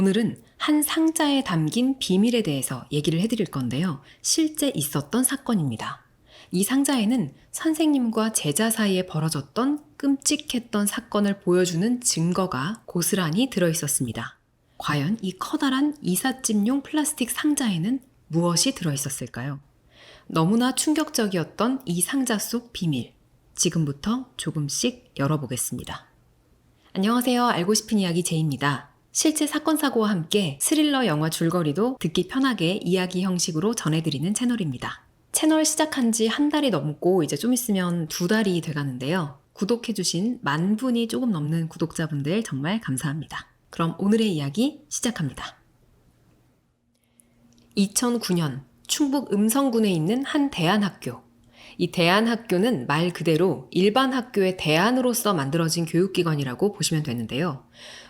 오늘은 한 상자에 담긴 비밀에 대해서 얘기를 해드릴 건데요. 실제 있었던 사건입니다. 이 상자에는 선생님과 제자 사이에 벌어졌던 끔찍했던 사건을 보여주는 증거가 고스란히 들어있었습니다. 과연 이 커다란 이삿짐용 플라스틱 상자에는 무엇이 들어있었을까요? 너무나 충격적이었던 이 상자 속 비밀. 지금부터 조금씩 열어보겠습니다. 안녕하세요. 알고 싶은 이야기 제이입니다. 실제 사건 사고와 함께 스릴러 영화 줄거리도 듣기 편하게 이야기 형식으로 전해드리는 채널입니다. 채널 시작한 지 한 달이 넘고 이제 좀 있으면 2달이 돼가는데요. 구독해주신 10,000분이 조금 넘는 구독자분들 정말 감사합니다. 그럼 오늘의 이야기 시작합니다. 2009년 충북 음성군에 있는 한 대안학교. 이 대안학교는 말 그대로 일반 학교의 대안으로서 만들어진 교육기관이라고 보시면 되는데요.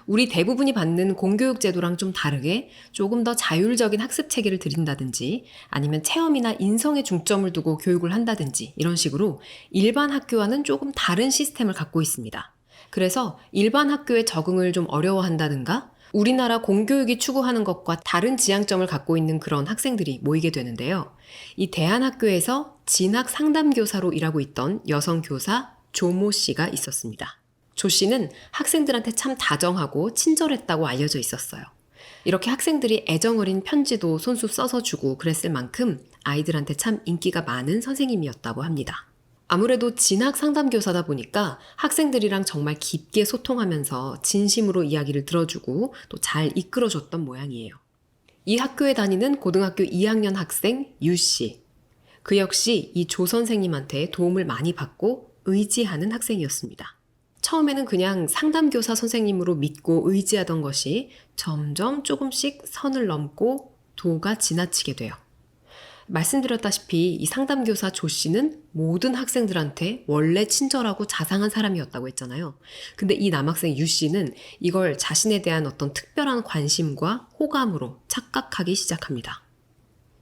우리 대부분이 받는 공교육 제도랑 좀 다르게 조금 더 자율적인 학습 체계를 드린다든지 아니면 체험이나 인성에 중점을 두고 교육을 한다든지 이런 식으로 일반 학교와는 조금 다른 시스템을 갖고 있습니다. 그래서 일반 학교에 적응을 좀 어려워한다든가 우리나라 공교육이 추구하는 것과 다른 지향점을 갖고 있는 그런 학생들이 모이게 되는데요. 이 대안학교에서 진학 상담교사로 일하고 있던 여성 교사 조모 씨가 있었습니다. 조 씨는 학생들한테 참 다정하고 친절했다고 알려져 있었어요. 이렇게 학생들이 애정어린 편지도 손수 써서 주고 그랬을 만큼 아이들한테 참 인기가 많은 선생님이었다고 합니다. 아무래도 진학 상담교사다 보니까 학생들이랑 정말 깊게 소통하면서 진심으로 이야기를 들어주고 또 잘 이끌어줬던 모양이에요. 이 학교에 다니는 고등학교 2학년 학생 유 씨. 그 역시 이 조 선생님한테 도움을 많이 받고 의지하는 학생이었습니다. 처음에는 그냥 상담교사 선생님으로 믿고 의지하던 것이 점점 조금씩 선을 넘고 도가 지나치게 돼요. 말씀드렸다시피 이 상담교사 조 씨는 모든 학생들한테 원래 친절하고 자상한 사람이었다고 했잖아요. 근데 이 남학생 유 씨는 이걸 자신에 대한 어떤 특별한 관심과 호감으로 착각하기 시작합니다.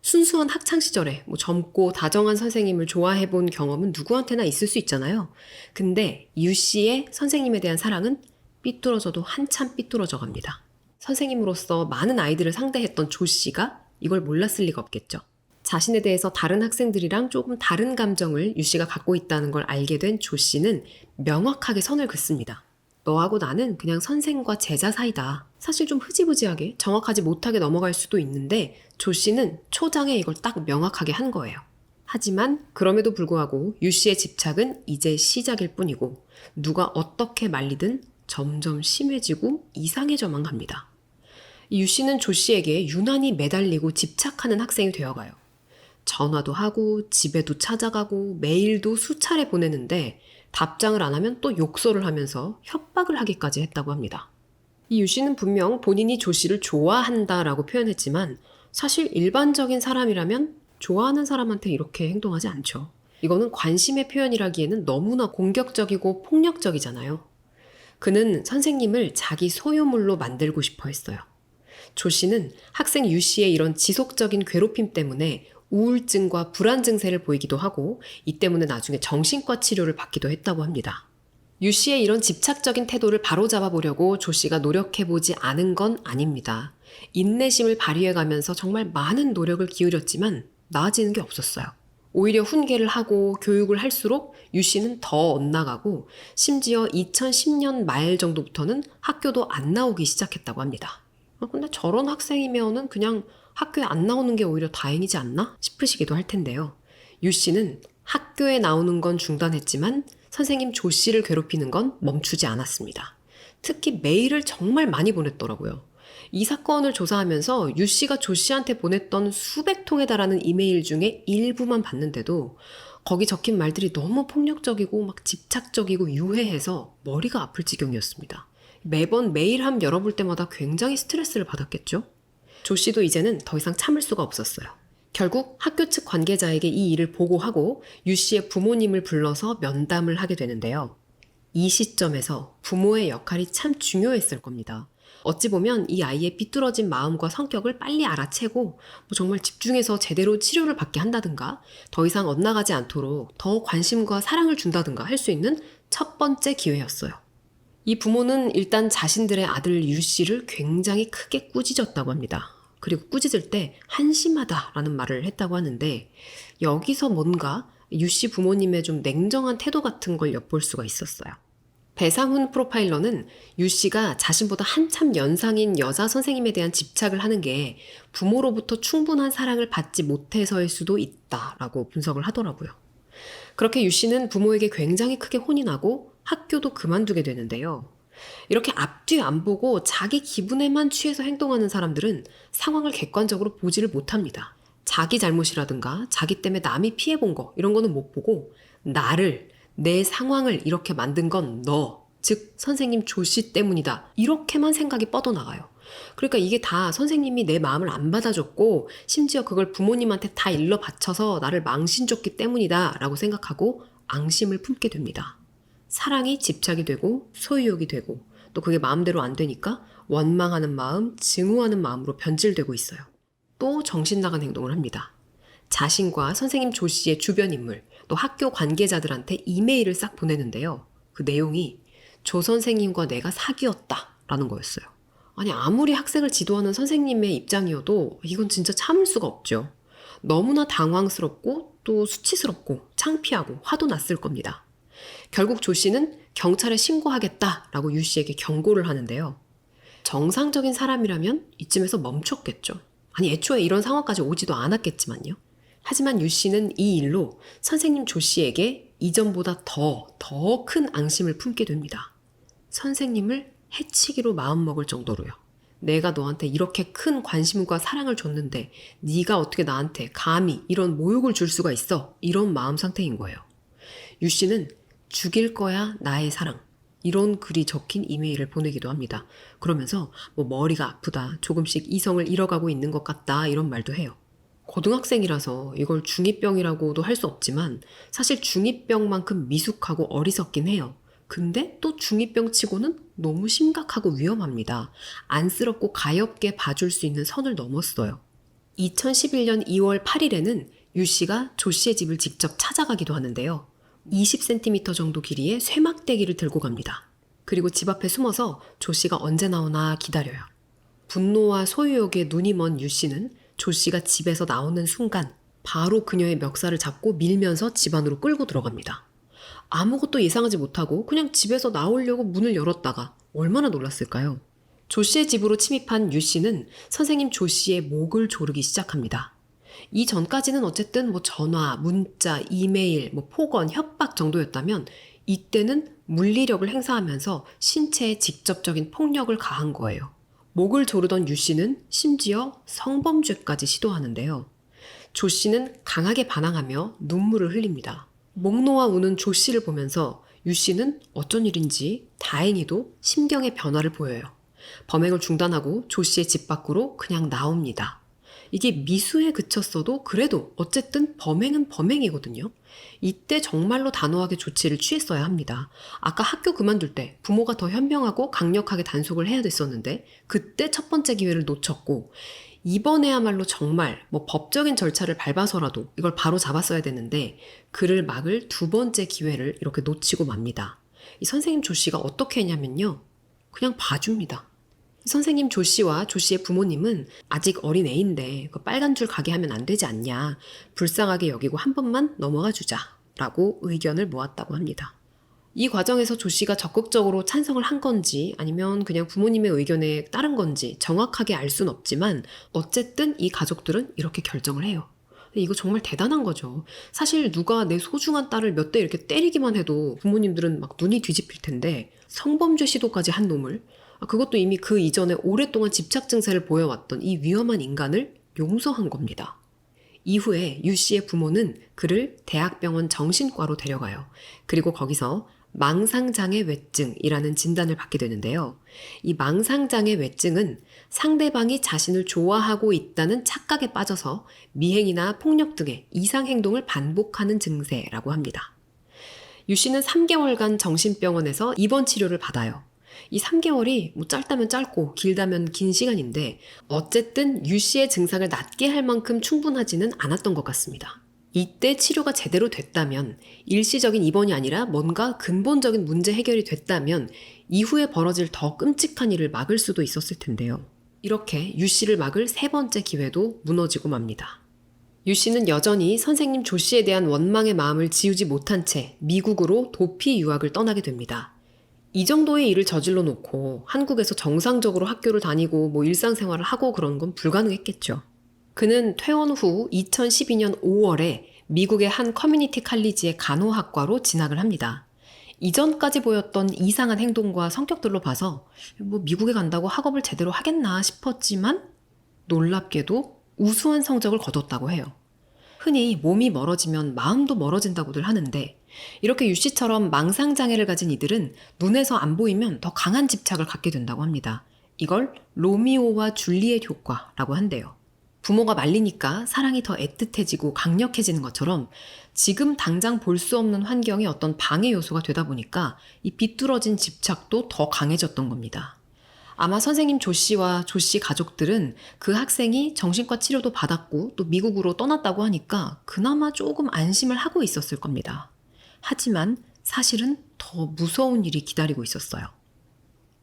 순수한 학창시절에 젊고 다정한 선생님을 좋아해본 경험은 누구한테나 있을 수 있잖아요. 근데 유 씨의 선생님에 대한 사랑은 삐뚤어져도 한참 삐뚤어져 갑니다. 선생님으로서 많은 아이들을 상대했던 조 씨가 이걸 몰랐을 리가 없겠죠. 자신에 대해서 다른 학생들이랑 조금 다른 감정을 유 씨가 갖고 있다는 걸 알게 된 조 씨는 명확하게 선을 긋습니다. 너하고 나는 그냥 선생과 제자 사이다. 사실 좀 흐지부지하게 정확하지 못하게 넘어갈 수도 있는데 조 씨는 초장에 이걸 딱 명확하게 한 거예요. 하지만 그럼에도 불구하고 유 씨의 집착은 이제 시작일 뿐이고 누가 어떻게 말리든 점점 심해지고 이상해져만 갑니다. 유 씨는 조 씨에게 유난히 매달리고 집착하는 학생이 되어가요. 전화도 하고 집에도 찾아가고 메일도 수차례 보내는데 답장을 안 하면 또 욕설을 하면서 협박을 하기까지 했다고 합니다. 이 유 씨는 분명 본인이 조 씨를 좋아한다라고 표현했지만 사실 일반적인 사람이라면 좋아하는 사람한테 이렇게 행동하지 않죠. 이거는 관심의 표현이라기에는 너무나 공격적이고 폭력적이잖아요. 그는 선생님을 자기 소유물로 만들고 싶어 했어요. 조 씨는 학생 유 씨의 이런 지속적인 괴롭힘 때문에 우울증과 불안 증세를 보이기도 하고 이 때문에 나중에 정신과 치료를 받기도 했다고 합니다. 유 씨의 이런 집착적인 태도를 바로잡아 보려고 조 씨가 노력해보지 않은 건 아닙니다. 인내심을 발휘해가면서 정말 많은 노력을 기울였지만 나아지는 게 없었어요. 오히려 훈계를 하고 교육을 할수록 유 씨는 더 엇나가고 심지어 2010년 말 정도부터는 학교도 안 나오기 시작했다고 합니다. 근데 저런 학생이면은 그냥 학교에 안 나오는 게 오히려 다행이지 않나 싶으시기도 할 텐데요. 유 씨는 학교에 나오는 건 중단했지만 선생님 조 씨를 괴롭히는 건 멈추지 않았습니다. 특히 메일을 정말 많이 보냈더라고요. 이 사건을 조사하면서 유 씨가 조 씨한테 보냈던 수백 통에 달하는 이메일 중에 일부만 봤는데도 거기 적힌 말들이 너무 폭력적이고 막 집착적이고 유해해서 머리가 아플 지경이었습니다. 매번 메일함 열어볼 때마다 굉장히 스트레스를 받았겠죠? 조 씨도 이제는 더 이상 참을 수가 없었어요. 결국 학교 측 관계자에게 이 일을 보고하고 유 씨의 부모님을 불러서 면담을 하게 되는데요. 이 시점에서 부모의 역할이 참 중요했을 겁니다. 어찌 보면 이 아이의 삐뚤어진 마음과 성격을 빨리 알아채고 정말 집중해서 제대로 치료를 받게 한다든가 더 이상 엇나가지 않도록 더 관심과 사랑을 준다든가 할 수 있는 첫 번째 기회였어요. 이 부모는 일단 자신들의 아들 유 씨를 굉장히 크게 꾸짖었다고 합니다. 그리고 꾸짖을 때 한심하다라는 말을 했다고 하는데 여기서 뭔가 유 씨 부모님의 좀 냉정한 태도 같은 걸 엿볼 수가 있었어요. 배상훈 프로파일러는 유 씨가 자신보다 한참 연상인 여자 선생님에 대한 집착을 하는 게 부모로부터 충분한 사랑을 받지 못해서일 수도 있다라고 분석을 하더라고요. 그렇게 유 씨는 부모에게 굉장히 크게 혼이 나고 학교도 그만두게 되는데요. 이렇게 앞뒤 안 보고 자기 기분에만 취해서 행동하는 사람들은 상황을 객관적으로 보지를 못합니다. 자기 잘못이라든가 자기 때문에 남이 피해본 거 이런 거는 못 보고 내 상황을 이렇게 만든 건 너, 즉 선생님 조 씨 때문이다. 이렇게만 생각이 뻗어나가요. 그러니까 이게 다 선생님이 내 마음을 안 받아줬고 심지어 그걸 부모님한테 다 일러 바쳐서 나를 망신줬기 때문이다 라고 생각하고 앙심을 품게 됩니다. 사랑이 집착이 되고 소유욕이 되고 또 그게 마음대로 안 되니까 원망하는 마음, 증오하는 마음으로 변질되고 있어요. 또 정신 나간 행동을 합니다. 자신과 선생님 조 씨의 주변 인물, 또 학교 관계자들한테 이메일을 싹 보내는데요. 그 내용이 조 선생님과 내가 사귀었다 라는 거였어요. 아니 아무리 학생을 지도하는 선생님의 입장이어도 이건 진짜 참을 수가 없죠. 너무나 당황스럽고 또 수치스럽고 창피하고 화도 났을 겁니다. 결국 조 씨는 경찰에 신고하겠다라고 유 씨에게 경고를 하는데요. 정상적인 사람이라면 이쯤에서 멈췄겠죠. 아니 애초에 이런 상황까지 오지도 않았겠지만요. 하지만 유 씨는 이 일로 선생님 조 씨에게 이전보다 더 큰 앙심을 품게 됩니다. 선생님을 해치기로 마음먹을 정도로요. 내가 너한테 이렇게 큰 관심과 사랑을 줬는데 네가 어떻게 나한테 감히 이런 모욕을 줄 수가 있어? 이런 마음 상태인 거예요. 유 씨는 죽일 거야 나의 사랑. 이런 글이 적힌 이메일을 보내기도 합니다. 그러면서 머리가 아프다, 조금씩 이성을 잃어가고 있는 것 같다 이런 말도 해요. 고등학생이라서 이걸 중2병이라고도 할 수 없지만 사실 중2병만큼 미숙하고 어리석긴 해요. 근데 또 중2병 치고는 너무 심각하고 위험합니다. 안쓰럽고 가엾게 봐줄 수 있는 선을 넘었어요. 2011년 2월 8일에는 유 씨가 조 씨의 집을 직접 찾아가기도 하는데요. 20cm 정도 길이의 쇠막대기를 들고 갑니다. 그리고 집 앞에 숨어서 조 씨가 언제 나오나 기다려요. 분노와 소유욕에 눈이 먼 유 씨는 조 씨가 집에서 나오는 순간 바로 그녀의 멱살을 잡고 밀면서 집 안으로 끌고 들어갑니다. 아무것도 예상하지 못하고 그냥 집에서 나오려고 문을 열었다가 얼마나 놀랐을까요? 조 씨의 집으로 침입한 유 씨는 선생님 조 씨의 목을 조르기 시작합니다. 이 전까지는 어쨌든 전화, 문자, 이메일, 폭언, 협박 정도였다면 이때는 물리력을 행사하면서 신체에 직접적인 폭력을 가한 거예요. 목을 조르던 유 씨는 심지어 성범죄까지 시도하는데요. 조 씨는 강하게 반항하며 눈물을 흘립니다. 목 놓아 우는 조 씨를 보면서 유 씨는 어쩐 일인지 다행히도 심경의 변화를 보여요. 범행을 중단하고 조 씨의 집 밖으로 그냥 나옵니다. 이게 미수에 그쳤어도 그래도 어쨌든 범행은 범행이거든요. 이때 정말로 단호하게 조치를 취했어야 합니다. 아까 학교 그만둘 때 부모가 더 현명하고 강력하게 단속을 해야 됐었는데 그때 첫 번째 기회를 놓쳤고 이번에야말로 정말 법적인 절차를 밟아서라도 이걸 바로 잡았어야 되는데 그를 막을 두 번째 기회를 이렇게 놓치고 맙니다. 이 선생님 조 씨가 어떻게 했냐면요. 그냥 봐줍니다. 선생님 조 씨와 조 씨의 부모님은 아직 어린 애인데 빨간 줄 가게 하면 안 되지 않냐. 불쌍하게 여기고 한 번만 넘어가 주자. 라고 의견을 모았다고 합니다. 이 과정에서 조 씨가 적극적으로 찬성을 한 건지 아니면 그냥 부모님의 의견에 따른 건지 정확하게 알 수는 없지만 어쨌든 이 가족들은 이렇게 결정을 해요. 이거 정말 대단한 거죠. 사실 누가 내 소중한 딸을 몇 대 이렇게 때리기만 해도 부모님들은 막 눈이 뒤집힐 텐데 성범죄 시도까지 한 놈을 그것도 이미 그 이전에 오랫동안 집착 증세를 보여왔던 이 위험한 인간을 용서한 겁니다. 이후에 유 씨의 부모는 그를 대학병원 정신과로 데려가요. 그리고 거기서 망상장애 외증이라는 진단을 받게 되는데요. 이 망상장애 외증은 상대방이 자신을 좋아하고 있다는 착각에 빠져서 미행이나 폭력 등의 이상행동을 반복하는 증세라고 합니다. 유 씨는 3개월간 정신병원에서 입원 치료를 받아요. 이 3개월이 짧다면 짧고 길다면 긴 시간인데 어쨌든 유 씨의 증상을 낫게 할 만큼 충분하지는 않았던 것 같습니다. 이때 치료가 제대로 됐다면, 일시적인 입원이 아니라 뭔가 근본적인 문제 해결이 됐다면 이후에 벌어질 더 끔찍한 일을 막을 수도 있었을 텐데요. 이렇게 유 씨를 막을 세 번째 기회도 무너지고 맙니다. 유 씨는 여전히 선생님 조 씨에 대한 원망의 마음을 지우지 못한 채 미국으로 도피 유학을 떠나게 됩니다. 이 정도의 일을 저질러 놓고 한국에서 정상적으로 학교를 다니고 일상생활을 하고 그런 건 불가능했겠죠. 그는 퇴원 후 2012년 5월에 미국의 한 커뮤니티 칼리지의 간호학과로 진학을 합니다. 이전까지 보였던 이상한 행동과 성격들로 봐서 미국에 간다고 학업을 제대로 하겠나 싶었지만 놀랍게도 우수한 성적을 거뒀다고 해요. 흔히 몸이 멀어지면 마음도 멀어진다고들 하는데 이렇게 유 씨처럼 망상장애를 가진 이들은 눈에서 안 보이면 더 강한 집착을 갖게 된다고 합니다. 이걸 로미오와 줄리엣 효과라고 한대요. 부모가 말리니까 사랑이 더 애틋해지고 강력해지는 것처럼 지금 당장 볼 수 없는 환경이 어떤 방해 요소가 되다 보니까 이 비뚤어진 집착도 더 강해졌던 겁니다. 아마 선생님 조 씨와 조 씨 가족들은 그 학생이 정신과 치료도 받았고 또 미국으로 떠났다고 하니까 그나마 조금 안심을 하고 있었을 겁니다. 하지만 사실은 더 무서운 일이 기다리고 있었어요.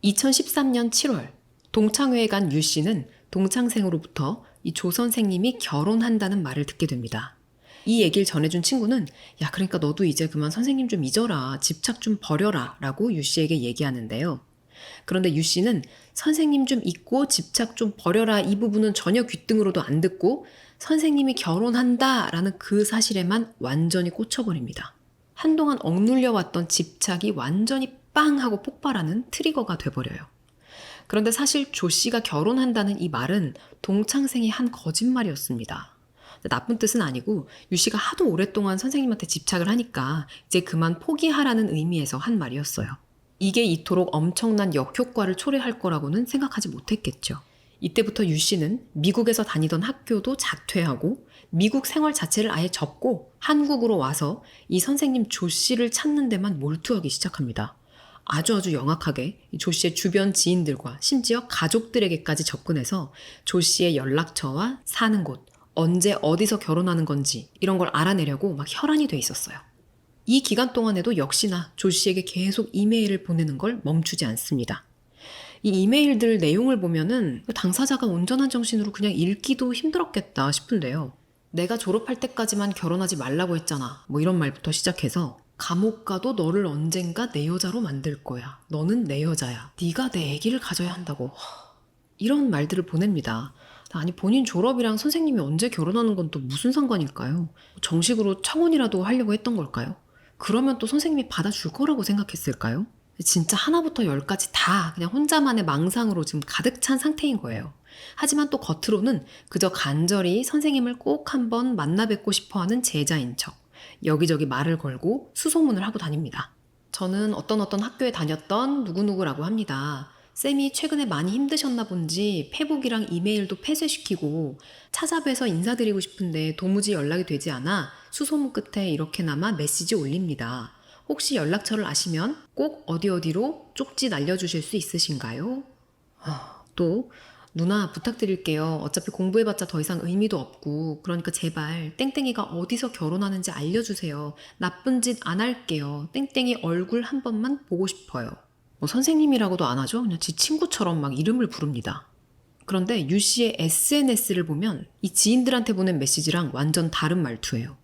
2013년 7월 동창회에 간 유 씨는 동창생으로부터 이 조 선생님이 결혼한다는 말을 듣게 됩니다. 이 얘기를 전해준 친구는 야 그러니까 너도 이제 그만 선생님 좀 잊어라, 집착 좀 버려라 라고 유 씨에게 얘기하는데요. 그런데 유 씨는 선생님 좀 잊고 집착 좀 버려라 이 부분은 전혀 귓등으로도 안 듣고 선생님이 결혼한다 라는 그 사실에만 완전히 꽂혀버립니다. 한동안 억눌려 왔던 집착이 완전히 빵 하고 폭발하는 트리거가 돼버려요. 그런데 사실 조 씨가 결혼한다는 이 말은 동창생이 한 거짓말이었습니다. 나쁜 뜻은 아니고 유 씨가 하도 오랫동안 선생님한테 집착을 하니까 이제 그만 포기하라는 의미에서 한 말이었어요. 이게 이토록 엄청난 역효과를 초래할 거라고는 생각하지 못했겠죠. 이때부터 유 씨는 미국에서 다니던 학교도 자퇴하고 미국 생활 자체를 아예 접고 한국으로 와서 이 선생님 조 씨를 찾는 데만 몰두하기 시작합니다. 아주 영악하게 조 씨의 주변 지인들과 심지어 가족들에게까지 접근해서 조 씨의 연락처와 사는 곳, 언제 어디서 결혼하는 건지 이런 걸 알아내려고 막 혈안이 돼 있었어요. 이 기간 동안에도 역시나 조 씨에게 계속 이메일을 보내는 걸 멈추지 않습니다. 이 이메일들 내용을 보면은 당사자가 온전한 정신으로 그냥 읽기도 힘들었겠다 싶은데요. 내가 졸업할 때까지만 결혼하지 말라고 했잖아. 이런 말부터 시작해서 감옥 가도 너를 언젠가 내 여자로 만들 거야. 너는 내 여자야. 네가 내 아기를 가져야 한다고. 이런 말들을 보냅니다. 아니 본인 졸업이랑 선생님이 언제 결혼하는 건 또 무슨 상관일까요? 정식으로 청혼이라도 하려고 했던 걸까요? 그러면 또 선생님이 받아줄 거라고 생각했을까요? 진짜 하나부터 열까지 다 그냥 혼자만의 망상으로 지금 가득 찬 상태인 거예요. 하지만 또 겉으로는 그저 간절히 선생님을 꼭 한번 만나 뵙고 싶어하는 제자인 척 여기저기 말을 걸고 수소문을 하고 다닙니다. 저는 어떤 학교에 다녔던 누구누구라고 합니다. 쌤이 최근에 많이 힘드셨나 본지 페북이랑 이메일도 폐쇄시키고 찾아뵈서 인사드리고 싶은데 도무지 연락이 되지 않아 수소문 끝에 이렇게나마 메시지 올립니다. 혹시 연락처를 아시면 꼭 어디로 쪽지 날려주실 수 있으신가요? 또 누나 부탁드릴게요. 어차피 공부해봤자 더 이상 의미도 없고 그러니까 제발 땡땡이가 어디서 결혼하는지 알려주세요. 나쁜 짓 안 할게요. 땡땡이 얼굴 한 번만 보고 싶어요. 선생님이라고도 안 하죠. 그냥 지 친구처럼 막 이름을 부릅니다. 그런데 유 씨의 SNS를 보면 이 지인들한테 보낸 메시지랑 완전 다른 말투예요.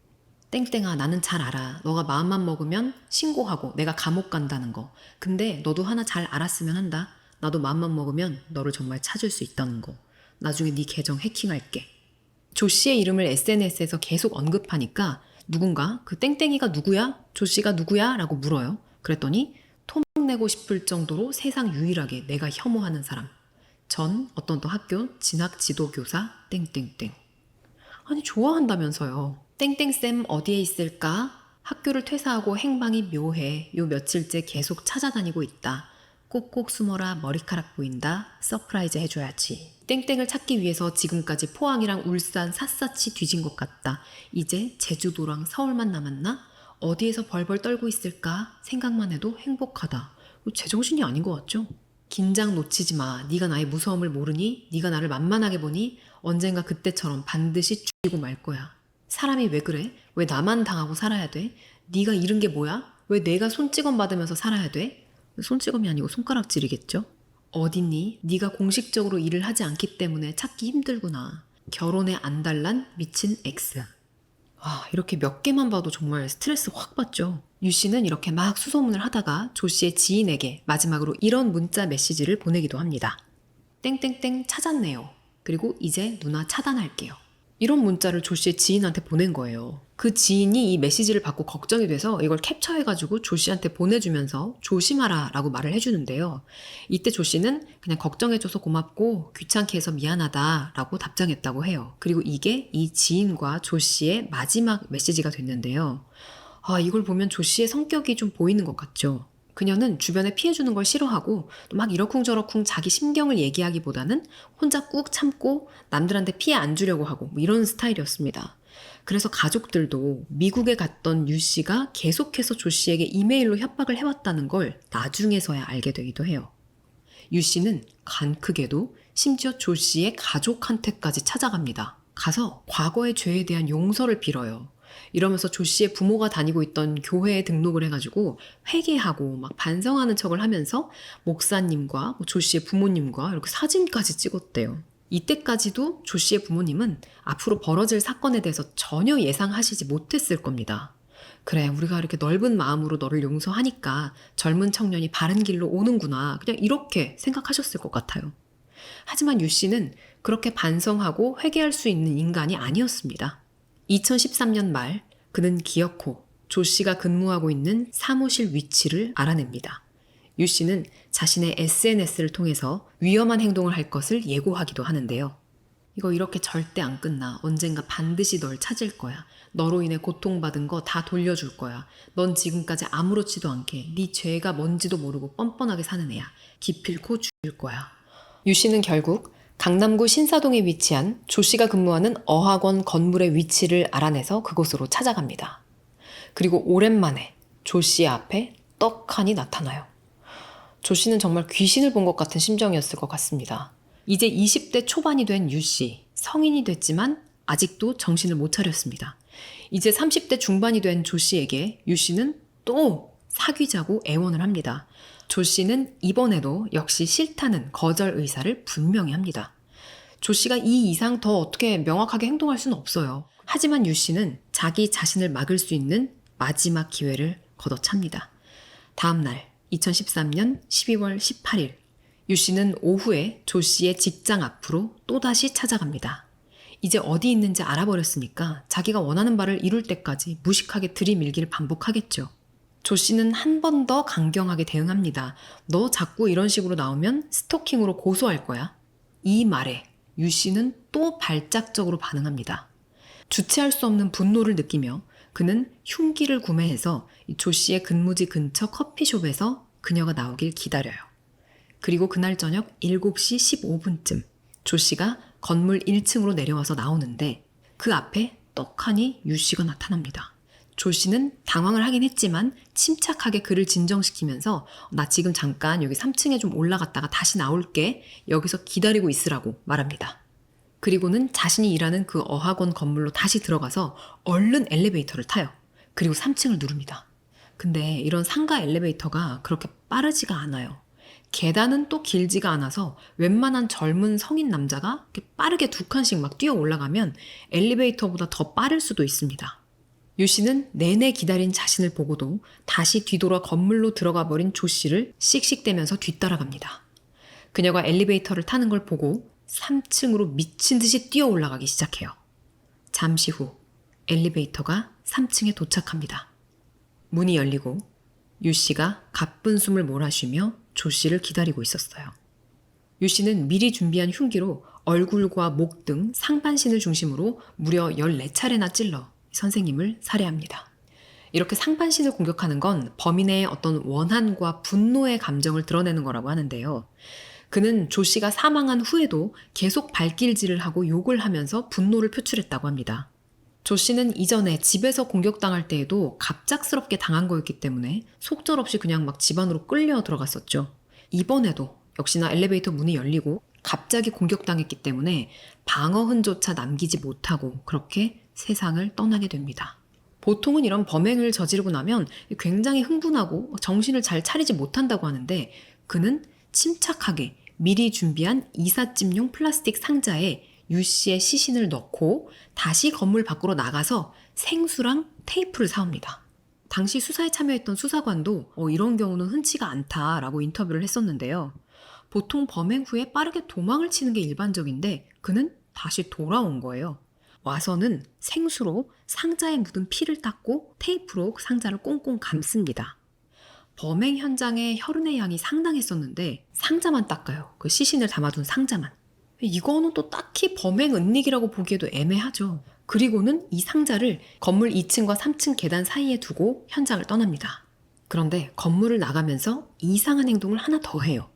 땡땡아 나는 잘 알아. 너가 마음만 먹으면 신고하고 내가 감옥 간다는 거. 근데 너도 하나 잘 알았으면 한다. 나도 마음만 먹으면 너를 정말 찾을 수 있다는 거. 나중에 네 계정 해킹할게. 조 씨의 이름을 SNS에서 계속 언급하니까 누군가 그 땡땡이가 누구야? 조 씨가 누구야? 라고 물어요. 그랬더니 토막내고 싶을 정도로 세상 유일하게 내가 혐오하는 사람. 전 어떤 또 학교 진학 지도교사 땡땡땡. 아니 좋아한다면서요. 땡땡쌤 어디에 있을까? 학교를 퇴사하고 행방이 묘해. 요 며칠째 계속 찾아다니고 있다. 꼭꼭 숨어라 머리카락 보인다. 서프라이즈 해줘야지. 땡땡을 찾기 위해서 지금까지 포항이랑 울산 샅샅이 뒤진 것 같다. 이제 제주도랑 서울만 남았나? 어디에서 벌벌 떨고 있을까? 생각만 해도 행복하다. 제정신이 아닌 것 같죠? 긴장 놓치지 마. 네가 나의 무서움을 모르니? 네가 나를 만만하게 보니? 언젠가 그때처럼 반드시 죽이고 말 거야. 사람이 왜 그래? 왜 나만 당하고 살아야 돼? 네가 잃은 게 뭐야? 왜 내가 손찌검 받으면서 살아야 돼? 손찌검이 아니고 손가락질이겠죠? 어딨니? 네가 공식적으로 일을 하지 않기 때문에 찾기 힘들구나. 결혼에 안달난 미친 X. 이렇게 몇 개만 봐도 정말 스트레스 확 받죠. 유 씨는 이렇게 막 수소문을 하다가 조 씨의 지인에게 마지막으로 이런 문자 메시지를 보내기도 합니다. 땡땡땡 찾았네요. 그리고 이제 누나 차단할게요. 이런 문자를 조 씨의 지인한테 보낸 거예요. 그 지인이 이 메시지를 받고 걱정이 돼서 이걸 캡처해가지고 조 씨한테 보내주면서 조심하라 라고 말을 해주는데요. 이때 조 씨는 그냥 걱정해줘서 고맙고 귀찮게 해서 미안하다 라고 답장했다고 해요. 그리고 이게 이 지인과 조 씨의 마지막 메시지가 됐는데요. 이걸 보면 조 씨의 성격이 좀 보이는 것 같죠. 그녀는 주변에 피해주는 걸 싫어하고 또 막 이러쿵저러쿵 자기 심경을 얘기하기보다는 혼자 꾹 참고 남들한테 피해 안 주려고 하고 이런 스타일이었습니다. 그래서 가족들도 미국에 갔던 유 씨가 계속해서 조 씨에게 이메일로 협박을 해왔다는 걸 나중에서야 알게 되기도 해요. 유 씨는 간 크게도 심지어 조 씨의 가족한테까지 찾아갑니다. 가서 과거의 죄에 대한 용서를 빌어요. 이러면서 조 씨의 부모가 다니고 있던 교회에 등록을 해가지고 회개하고 막 반성하는 척을 하면서 목사님과 조 씨의 부모님과 이렇게 사진까지 찍었대요. 이때까지도 조 씨의 부모님은 앞으로 벌어질 사건에 대해서 전혀 예상하시지 못했을 겁니다. 그래, 우리가 이렇게 넓은 마음으로 너를 용서하니까 젊은 청년이 바른 길로 오는구나. 그냥 이렇게 생각하셨을 것 같아요. 하지만 유 씨는 그렇게 반성하고 회개할 수 있는 인간이 아니었습니다. 2013년 말 그는 기어코 조 씨가 근무하고 있는 사무실 위치를 알아냅니다. 유 씨는 자신의 SNS를 통해서 위험한 행동을 할 것을 예고하기도 하는데요. 이거 이렇게 절대 안 끝나. 언젠가 반드시 널 찾을 거야. 너로 인해 고통받은 거 다 돌려줄 거야. 넌 지금까지 아무렇지도 않게 네 죄가 뭔지도 모르고 뻔뻔하게 사는 애야. 기필코 죽일 거야. 유 씨는 결국 강남구 신사동에 위치한 조 씨가 근무하는 어학원 건물의 위치를 알아내서 그곳으로 찾아갑니다. 그리고 오랜만에 조 씨의 앞에 떡하니 나타나요. 조 씨는 정말 귀신을 본 것 같은 심정이었을 것 같습니다. 이제 20대 초반이 된 유 씨, 성인이 됐지만 아직도 정신을 못 차렸습니다. 이제 30대 중반이 된 조 씨에게 유 씨는 또 사귀자고 애원을 합니다. 조 씨는 이번에도 역시 싫다는 거절 의사를 분명히 합니다. 조 씨가 이 이상 더 어떻게 명확하게 행동할 수는 없어요. 하지만 유 씨는 자기 자신을 막을 수 있는 마지막 기회를 걷어찹니다. 다음 날 2013년 12월 18일 유 씨는 오후에 조 씨의 직장 앞으로 또다시 찾아갑니다. 이제 어디 있는지 알아버렸으니까 자기가 원하는 바를 이룰 때까지 무식하게 들이밀기를 반복하겠죠. 조 씨는 한 번 더 강경하게 대응합니다. 너 자꾸 이런 식으로 나오면 스토킹으로 고소할 거야. 이 말에 유 씨는 또 발작적으로 반응합니다. 주체할 수 없는 분노를 느끼며 그는 흉기를 구매해서 조 씨의 근무지 근처 커피숍에서 그녀가 나오길 기다려요. 그리고 그날 저녁 7시 15분쯤 조 씨가 건물 1층으로 내려와서 나오는데 그 앞에 떡하니 유 씨가 나타납니다. 조 씨는 당황을 하긴 했지만 침착하게 그를 진정시키면서 나 지금 잠깐 여기 3층에 좀 올라갔다가 다시 나올게. 여기서 기다리고 있으라고 말합니다. 그리고는 자신이 일하는 그 어학원 건물로 다시 들어가서 얼른 엘리베이터를 타요. 그리고 3층을 누릅니다. 근데 이런 상가 엘리베이터가 그렇게 빠르지가 않아요. 계단은 또 길지가 않아서 웬만한 젊은 성인 남자가 이렇게 빠르게 2칸씩 막 뛰어 올라가면 엘리베이터보다 더 빠를 수도 있습니다. 유 씨는 내내 기다린 자신을 보고도 다시 뒤돌아 건물로 들어가 버린 조 씨를 씩씩대면서 뒤따라갑니다. 그녀가 엘리베이터를 타는 걸 보고 3층으로 미친 듯이 뛰어 올라가기 시작해요. 잠시 후 엘리베이터가 3층에 도착합니다. 문이 열리고 유 씨가 가쁜 숨을 몰아쉬며 조 씨를 기다리고 있었어요. 유 씨는 미리 준비한 흉기로 얼굴과 목 등 상반신을 중심으로 무려 14차례나 찔러 선생님을 살해합니다. 이렇게 상반신을 공격하는 건 범인의 어떤 원한과 분노의 감정을 드러내는 거라고 하는데요. 그는 조 씨가 사망한 후에도 계속 발길질을 하고 욕을 하면서 분노를 표출했다고 합니다. 조 씨는 이전에 집에서 공격당할 때에도 갑작스럽게 당한 거였기 때문에 속절없이 그냥 막 집 안으로 끌려 들어갔었죠. 이번에도 역시나 엘리베이터 문이 열리고 갑자기 공격당했기 때문에 방어 흔조차 남기지 못하고 그렇게 세상을 떠나게 됩니다. 보통은 이런 범행을 저지르고 나면 굉장히 흥분하고 정신을 잘 차리지 못한다고 하는데 그는 침착하게 미리 준비한 이삿짐용 플라스틱 상자에 유 씨의 시신을 넣고 다시 건물 밖으로 나가서 생수랑 테이프를 사옵니다. 당시 수사에 참여했던 수사관도 이런 경우는 흔치가 않다라고 인터뷰를 했었는데요. 보통 범행 후에 빠르게 도망을 치는 게 일반적인데 그는 다시 돌아온 거예요. 와서는 생수로 상자에 묻은 피를 닦고 테이프로 상자를 꽁꽁 감습니다. 범행 현장에 혈흔의 양이 상당했었는데 상자만 닦아요. 그 시신을 담아둔 상자만. 이거는 또 딱히 범행 은닉이라고 보기에도 애매하죠. 그리고는 이 상자를 건물 2층과 3층 계단 사이에 두고 현장을 떠납니다. 그런데 건물을 나가면서 이상한 행동을 하나 더 해요.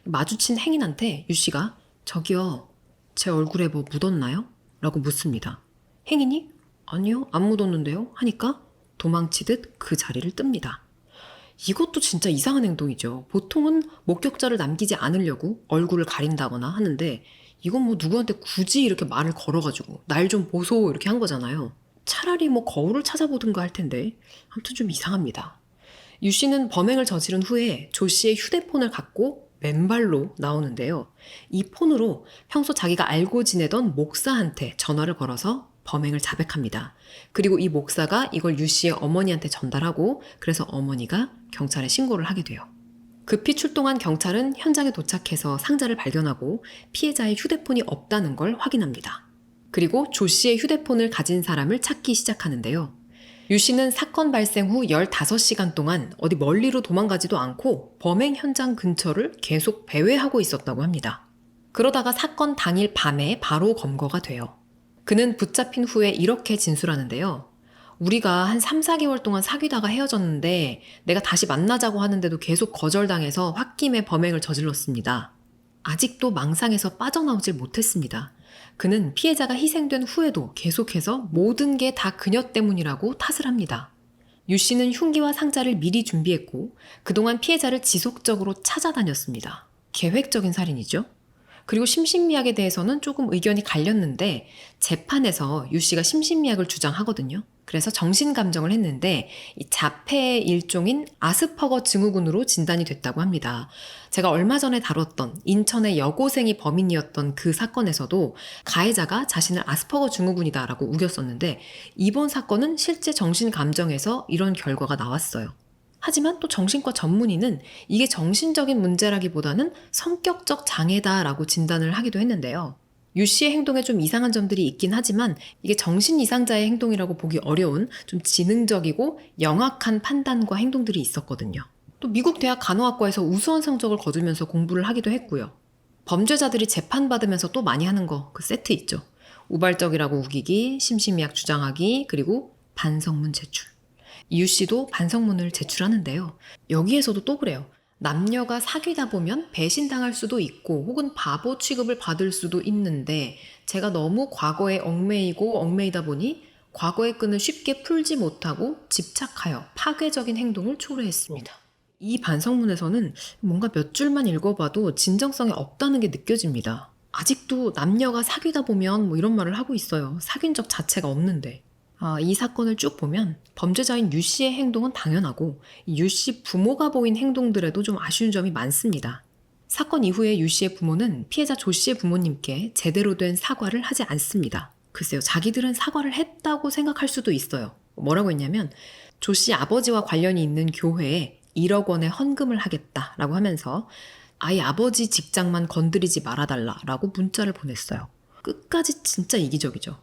마주친 행인한테 유 씨가 저기요, 제 얼굴에 뭐 묻었나요? 라고 묻습니다. 행인이 아니요, 안 묻었는데요? 하니까 도망치듯 그 자리를 뜹니다. 이것도 진짜 이상한 행동이죠. 보통은 목격자를 남기지 않으려고 얼굴을 가린다거나 하는데 이건 뭐 누구한테 굳이 이렇게 말을 걸어가지고 날 좀 보소 이렇게 한 거잖아요. 차라리 뭐 거울을 찾아보든가 할 텐데 아무튼 좀 이상합니다. 유 씨는 범행을 저지른 후에 조 씨의 휴대폰을 갖고 맨발로 나오는데요. 이 폰으로 평소 자기가 알고 지내던 목사한테 전화를 걸어서 범행을 자백합니다. 그리고 이 목사가 이걸 유 씨의 어머니한테 전달하고 그래서 어머니가 경찰에 신고를 하게 돼요. 급히 출동한 경찰은 현장에 도착해서 상자를 발견하고 피해자의 휴대폰이 없다는 걸 확인합니다. 그리고 조 씨의 휴대폰을 가진 사람을 찾기 시작하는데요. 유 씨는 사건 발생 후 15시간 동안 어디 멀리로 도망가지도 않고 범행 현장 근처를 계속 배회하고 있었다고 합니다. 그러다가 사건 당일 밤에 바로 검거가 돼요. 그는 붙잡힌 후에 이렇게 진술하는데요. 우리가 한 3, 4개월 동안 사귀다가 헤어졌는데 내가 다시 만나자고 하는데도 계속 거절당해서 홧김에 범행을 저질렀습니다. 아직도 망상에서 빠져나오질 못했습니다. 그는 피해자가 희생된 후에도 계속해서 모든 게 다 그녀 때문이라고 탓을 합니다. 유 씨는 흉기와 상자를 미리 준비했고 그동안 피해자를 지속적으로 찾아다녔습니다. 계획적인 살인이죠. 그리고 심신미약에 대해서는 조금 의견이 갈렸는데 재판에서 유 씨가 심신미약을 주장하거든요. 그래서 정신감정을 했는데 이 자폐의 일종인 아스퍼거 증후군으로 진단이 됐다고 합니다. 제가 얼마 전에 다뤘던 인천의 여고생이 범인이었던 그 사건에서도 가해자가 자신을 아스퍼거 증후군이다라고 우겼었는데 이번 사건은 실제 정신감정에서 이런 결과가 나왔어요. 하지만 또 정신과 전문의는 이게 정신적인 문제라기보다는 성격적 장애다라고 진단을 하기도 했는데요. 유 씨의 행동에 좀 이상한 점들이 있긴 하지만 이게 정신 이상자의 행동이라고 보기 어려운 좀 지능적이고 영악한 판단과 행동들이 있었거든요. 또 미국 대학 간호학과에서 우수한 성적을 거두면서 공부를 하기도 했고요. 범죄자들이 재판받으면서 또 많이 하는 거 그 세트 있죠. 우발적이라고 우기기, 심신미약 주장하기, 그리고 반성문 제출. 유 씨도 반성문을 제출하는데요. 여기에서도 또 그래요. 남녀가 사귀다 보면 배신당할 수도 있고 혹은 바보 취급을 받을 수도 있는데 제가 너무 과거에 얽매이다 보니 과거의 끈을 쉽게 풀지 못하고 집착하여 파괴적인 행동을 초래했습니다. 이 반성문에서는 뭔가 몇 줄만 읽어봐도 진정성이 없다는 게 느껴집니다. 아직도 남녀가 사귀다 보면 뭐 이런 말을 하고 있어요. 사귄 적 자체가 없는데. 이 사건을 쭉 보면 범죄자인 유 씨의 행동은 당연하고 유 씨 부모가 보인 행동들에도 좀 아쉬운 점이 많습니다. 사건 이후에 유 씨의 부모는 피해자 조 씨의 부모님께 제대로 된 사과를 하지 않습니다. 글쎄요, 자기들은 사과를 했다고 생각할 수도 있어요. 뭐라고 했냐면 조 씨 아버지와 관련이 있는 교회에 1억 원의 헌금을 하겠다라고 하면서 아이 아버지 직장만 건드리지 말아달라라고 문자를 보냈어요. 끝까지 진짜 이기적이죠.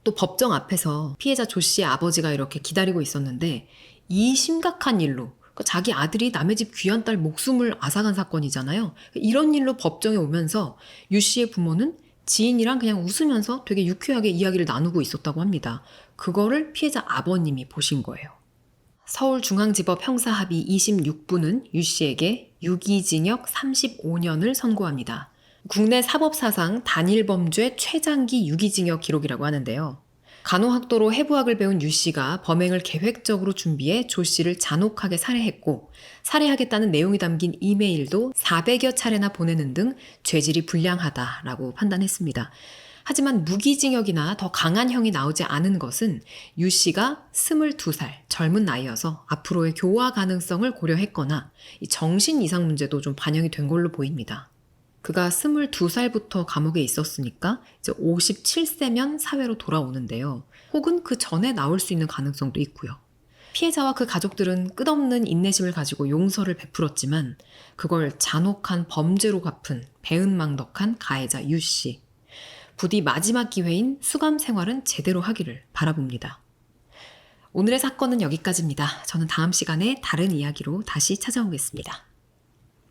또 법정 앞에서 피해자 조 씨의 아버지가 이렇게 기다리고 있었는데 이 심각한 일로 자기 아들이 남의 집 귀한 딸 목숨을 앗아간 사건이잖아요. 이런 일로 법정에 오면서 유 씨의 부모는 지인이랑 그냥 웃으면서 되게 유쾌하게 이야기를 나누고 있었다고 합니다. 그거를 피해자 아버님이 보신 거예요. 서울중앙지법 형사합의 26부는 유 씨에게 유기징역 35년을 선고합니다. 국내 사법사상 단일범죄 최장기 유기징역 기록이라고 하는데요. 간호학도로 해부학을 배운 유 씨가 범행을 계획적으로 준비해 조 씨를 잔혹하게 살해했고 살해하겠다는 내용이 담긴 이메일도 400여 차례나 보내는 등 죄질이 불량하다라고 판단했습니다. 하지만 무기징역이나 더 강한 형이 나오지 않은 것은 유 씨가 22살 젊은 나이여서 앞으로의 교화 가능성을 고려했거나 이 정신 이상 문제도 좀 반영이 된 걸로 보입니다. 그가 22살부터 감옥에 있었으니까 이제 57세면 사회로 돌아오는데요. 혹은 그 전에 나올 수 있는 가능성도 있고요. 피해자와 그 가족들은 끝없는 인내심을 가지고 용서를 베풀었지만 그걸 잔혹한 범죄로 갚은 배은망덕한 가해자 유 씨. 부디 마지막 기회인 수감 생활은 제대로 하기를 바라봅니다. 오늘의 사건은 여기까지입니다. 저는 다음 시간에 다른 이야기로 다시 찾아오겠습니다.